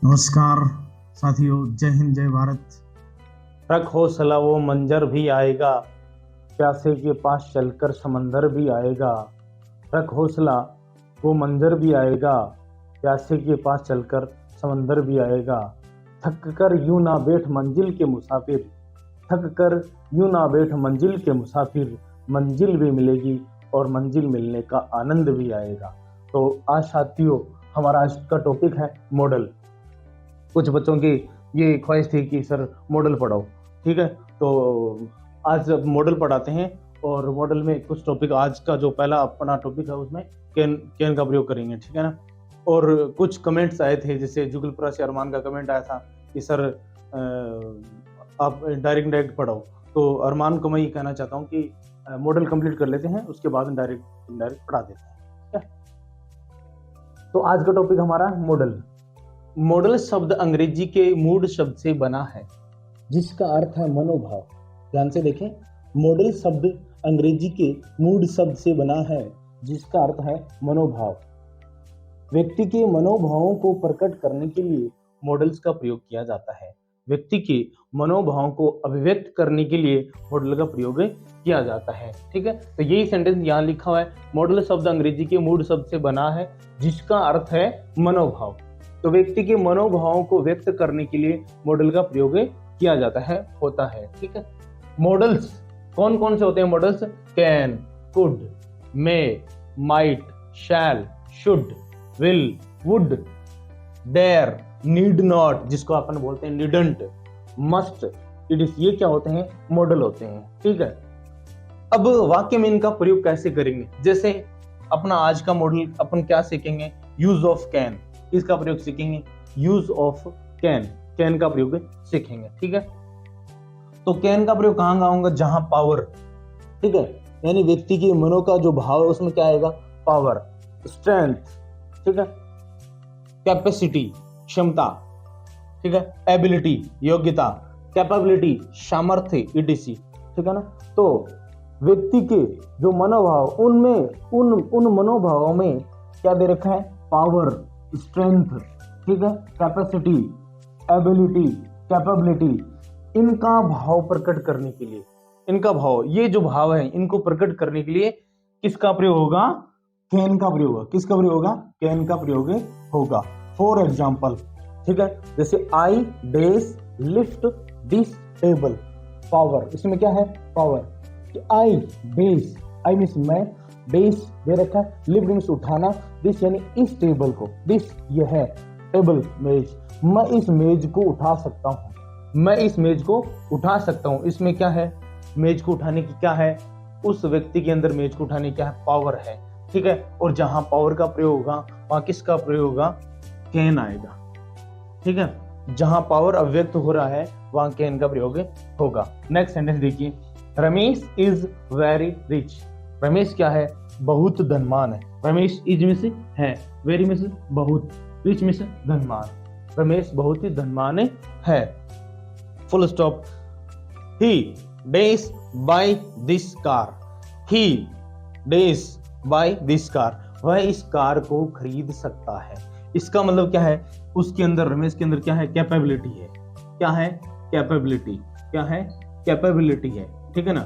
नमस्कार साथियों, जय हिंद जय भारत। रख हौसला वो मंजर भी आएगा, प्यासे के पास चलकर समंदर भी आएगा। रख हौसला वो मंजर भी आएगा, प्यासे के पास चलकर समंदर भी आएगा। थक कर यूं ना बैठ मंजिल के मुसाफिर, थक कर यूं ना बैठ मंजिल के मुसाफिर, मंजिल भी मिलेगी और मंजिल मिलने का आनंद भी आएगा। तो आज साथियों हमारा आज का टॉपिक है मॉडल। कुछ बच्चों की ये ख्वाहिश थी कि सर मॉडल पढ़ाओ, ठीक है। तो आज मॉडल पढ़ाते हैं और मॉडल में कुछ टॉपिक, आज का जो पहला अपना टॉपिक है उसमें कैन कैन का प्रयोग करेंगे, ठीक है ना। और कुछ कमेंट्स आए थे, जैसे जुगलपुरा से अरमान का कमेंट आया था कि सर आप डायरेक्ट पढ़ाओ। तो अरमान को मैं ये कहना चाहता हूँ कि मॉडल कंप्लीट कर लेते हैं, उसके बाद डायरेक्ट पढ़ा देते हैं, ठीक है। तो आज का टॉपिक हमारा मॉडल। मॉडल शब्द अंग्रेजी के मूड शब्द से बना है, जिसका अर्थ है मनोभाव। ध्यान से देखें, मॉडल शब्द अंग्रेजी के मूड शब्द से बना है, जिसका अर्थ है मनोभाव। व्यक्ति के मनोभावों को प्रकट करने के लिए मॉडल्स का प्रयोग किया जाता है। व्यक्ति के मनोभावों को अभिव्यक्त करने के लिए मॉडल का प्रयोग किया जाता है, ठीक है। तो यही सेंटेंस यहाँ लिखा हुआ है, मॉडल शब्द अंग्रेजी के मूड शब्द से बना है, जिसका अर्थ है मनोभाव। तो व्यक्ति के मनोभावों को व्यक्त करने के लिए मॉडल का प्रयोग किया जाता है, होता है, ठीक है। मॉडल्स कौन कौन से होते हैं? Modals can, could, may, might, shall, should, will, would, dare, need not, जिसको अपन बोलते हैं नीडंट, मस्ट, इट इज, ये क्या होते हैं? मॉडल होते हैं, ठीक है। अब वाक्य में इनका प्रयोग कैसे करेंगे? जैसे अपना आज का मॉडल अपन क्या सीखेंगे? यूज ऑफ कैन, इसका प्रयोग सीखेंगे। यूज ऑफ कैन, कैन का प्रयोग सीखेंगे, ठीक है। तो कैन का प्रयोग कहां होगा? जहां पावर, ठीक है, यानी व्यक्ति के मनो का जो भाव है उसमें क्या आएगा? पावर, स्ट्रेंथ, ठीक है, कैपेसिटी, क्षमता, ठीक है, एबिलिटी, योग्यता, कैपेबिलिटी, सामर्थ्य, ईटीसी, ठीक है ना। तो व्यक्ति के जो मनोभाव, उनमें उन मनोभावों में क्या दे रखा है? पावर, स्ट्रेंथ, ठीक है, कैपेसिटी, एबिलिटी, कैपेबिलिटी, इनका भाव प्रकट करने के लिए, इनका भाव, ये जो भाव है इनको प्रकट करने के लिए किसका प्रयोग होगा? कैन का प्रयोग होगा। किसका प्रयोग होगा? कैन का प्रयोग होगा। फॉर एग्जाम्पल, ठीक है, जैसे I days lift this table, power, इसमें क्या है? Power. I days, I means मैं, डेज दे रखा है, लिफ्ट मीन्स उठाना, दिस यानी इस टेबल को, दिस ये है टेबल, मेज, मैं इस मेज को उठा सकता हूं, मैं इस मेज को उठा सकता हूं। इसमें क्या है? मेज को उठाने की क्या है? उस व्यक्ति के अंदर मेज को उठाने की क्या है? पावर है, ठीक है। और जहां पावर का प्रयोग होगा वहां किसका प्रयोग होगा? कैन आएगा, ठीक है। जहां पावर अव्यक्त हो रहा है वहां कैन का प्रयोग होगा। नेक्स्ट सेंटेंस देखिए, Ramesh is very rich. Ramesh क्या है? बहुत धनवान है। रमेश इज मीन्स है, वेरी मीन्स बहुत, रिच मीन्स धनवान। रमेश बहुत ही धनवान है, full stop. He days by this car, he days by this car, वह इस कार को खरीद सकता है। इसका मतलब क्या है? उसके अंदर, रमेश के अंदर क्या है? कैपेबिलिटी है। क्या है? कैपेबिलिटी। क्या है? कैपेबिलिटी है, ठीक है ना।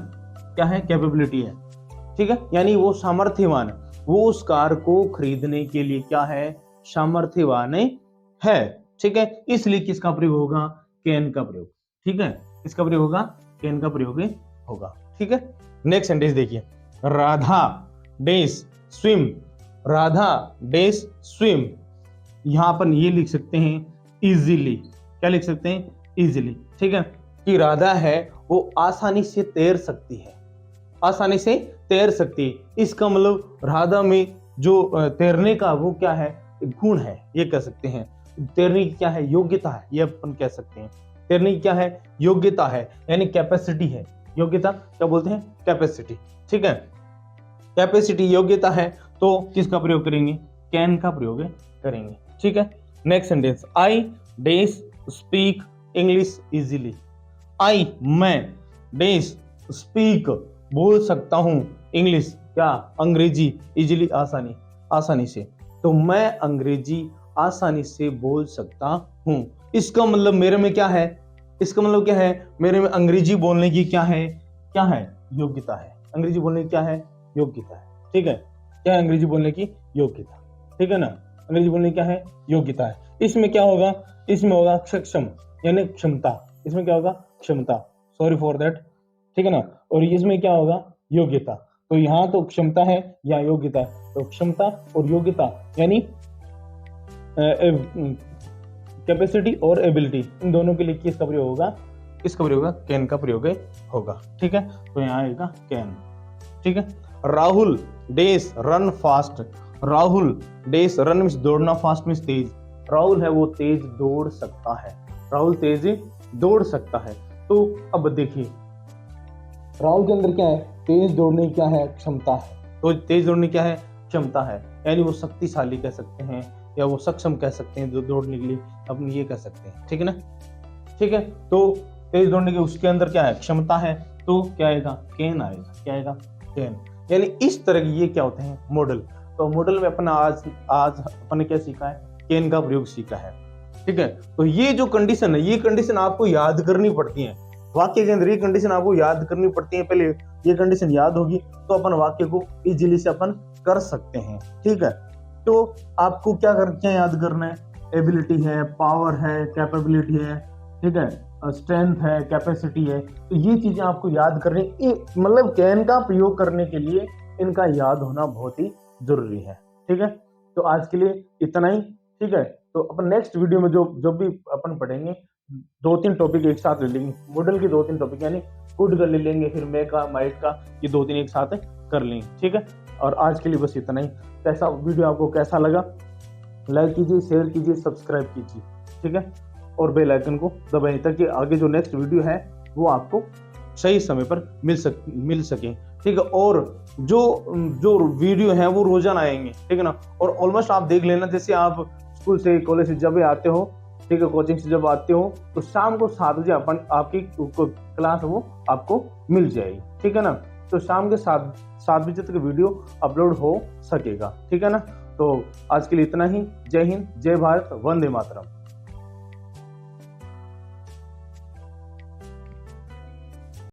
क्या है? कैपेबिलिटी है, ठीक है, यानी वो सामर्थ्यवान है, वो उस कार को खरीदने के लिए क्या है? सामर्थ्यवान है, ठीक है। इसलिए किसका प्रयोग होगा? कैन का प्रयोग, ठीक है। इसका प्रयोग होगा, कैन का प्रयोग होगा, ठीक है। नेक्स्ट सेंटेंस देखिए, Radha days swim, Radha days swim, यहां पर ये लिख सकते हैं इजीली। क्या लिख सकते हैं? इजीली, ठीक है, कि राधा है वो आसानी से तैर सकती है, आसानी से तैर सकती है। इसका मतलब राधा में जो तैरने का वो क्या है? गुण है, ये कह सकते हैं। तैरने की क्या है? योग्यता है, ये अपन कह सकते हैं। तैरने की क्या है? योग्यता है, यानी कैपेसिटी है। योग्यता क्या बोलते हैं? कैपेसिटी, ठीक है। कैपेसिटी, योग्यता है, तो किसका प्रयोग करेंगे? कैन का प्रयोग करेंगे, ठीक है। नेक्स्ट सेंटेंस, आई डेज स्पीक इंग्लिश इजीली। आई, मैं, डेज स्पीक, बोल सकता हूं, इंग्लिश क्या? अंग्रेजी, इजीली, आसानी से। तो मैं अंग्रेजी आसानी से बोल सकता हूँ। इसका मतलब मेरे में क्या है, इसका मतलब क्या है, मेरे में अंग्रेजी बोलने की क्या है योग्यता है। अंग्रेजी बोलने की क्या है, योग्यता है। ठीक है, क्या है अंग्रेजी बोलने की योग्यता, ठीक है ना, अंग्रेजी बोलने की क्या है, योग्यता है। इसमें क्या होगा, इसमें होगा सक्षम यानी क्षमता, इसमें क्या होगा, क्षमता, सॉरी फॉर दैट, ठीक है ना। और इसमें क्या होगा, योग्यता। तो यहाँ तो क्षमता है, यहाँ योग्यता है, तो क्षमता और योग्यता यानी कैपेसिटी और एबिलिटी, इन दोनों के लिए किसका प्रयोग होगा, किसका प्रयोग होगा, कैन का प्रयोग होगा। ठीक है, तो यहाँ आएगा कैन। ठीक है, राहुल डेस रन फास्ट, राहुल डेस रन मींस दौड़ना, फास्ट मींस तेज। राहुल है वो तेज दौड़ सकता है, राहुल तेज दौड़ सकता है। तो अब देखिए राहुल के अंदर क्या है, तेज दौड़ने की क्या है, क्षमता है। तो तेज दौड़ने क्या है, क्षमता है, यानी वो शक्तिशाली कह सकते हैं या वो सक्षम कह सकते हैं, जो दौड़ने के लिए अपनी ये कह सकते हैं। ठीक है ना, ठीक है। तो तेज दौड़ने के उसके अंदर क्या है, क्षमता है, तो क्या आएगा, कैन आएगा। क्या आएगा, कैन। यानी इस तरह के ये क्या होते हैं, मॉडल। तो मॉडल में अपना आज अपन ने क्या सीखा है, कैन का प्रयोग सीखा है। ठीक है, तो ये जो कंडीशन है, ये कंडीशन आपको याद करनी पड़ती है वाक्य के अंदर, ये कंडीशन आपको याद करनी पड़ती है। पहले ये कंडीशन याद होगी तो अपन वाक्य को इजीली से अपन कर सकते हैं। ठीक है, तो आपको क्या याद करना है, एबिलिटी है, पावर है, कैपेबिलिटी है, ठीक है, स्ट्रेंथ है, कैपेसिटी है। तो ये चीजें आपको याद करनी, मतलब कैन का प्रयोग करने के लिए इनका याद होना बहुत ही जरूरी है। ठीक है, तो आज के लिए इतना ही। ठीक है, तो अपन नेक्स्ट वीडियो में जो भी अपन पढ़ेंगे, 2-3 टॉपिक एक साथ ले लेंगे, मॉडल के 2-3 टॉपिक, यानी कुड का ले लेंगे, फिर मे का, माइट का, ये 2-3 एक साथ कर लेंगे। ठीक है, और आज के लिए बस इतना ही। कैसा वीडियो आपको कैसा लगा, लाइक कीजिए, शेयर कीजिए, सब्सक्राइब कीजिए। ठीक है, और बेल आइकन को दबाएं ताकि आगे जो नेक्स्ट वीडियो है वो आपको सही समय पर मिल सके। ठीक है, और जो वीडियो है वो रोजाना आएंगे। ठीक है ना, और ऑलमोस्ट आप देख लेना, जैसे आप स्कूल से, कॉलेज से जब आते हो, ठीक है, कोचिंग से जब आते हो, तो शाम को 7 बजे आपकी क्लास वो आपको मिल जाएगी। ठीक है ना, तो शाम के 7 बजे तक वीडियो अपलोड हो सकेगा। ठीक है ना, तो आज के लिए इतना ही। जय हिंद, जय भारत, वंदे मातरम।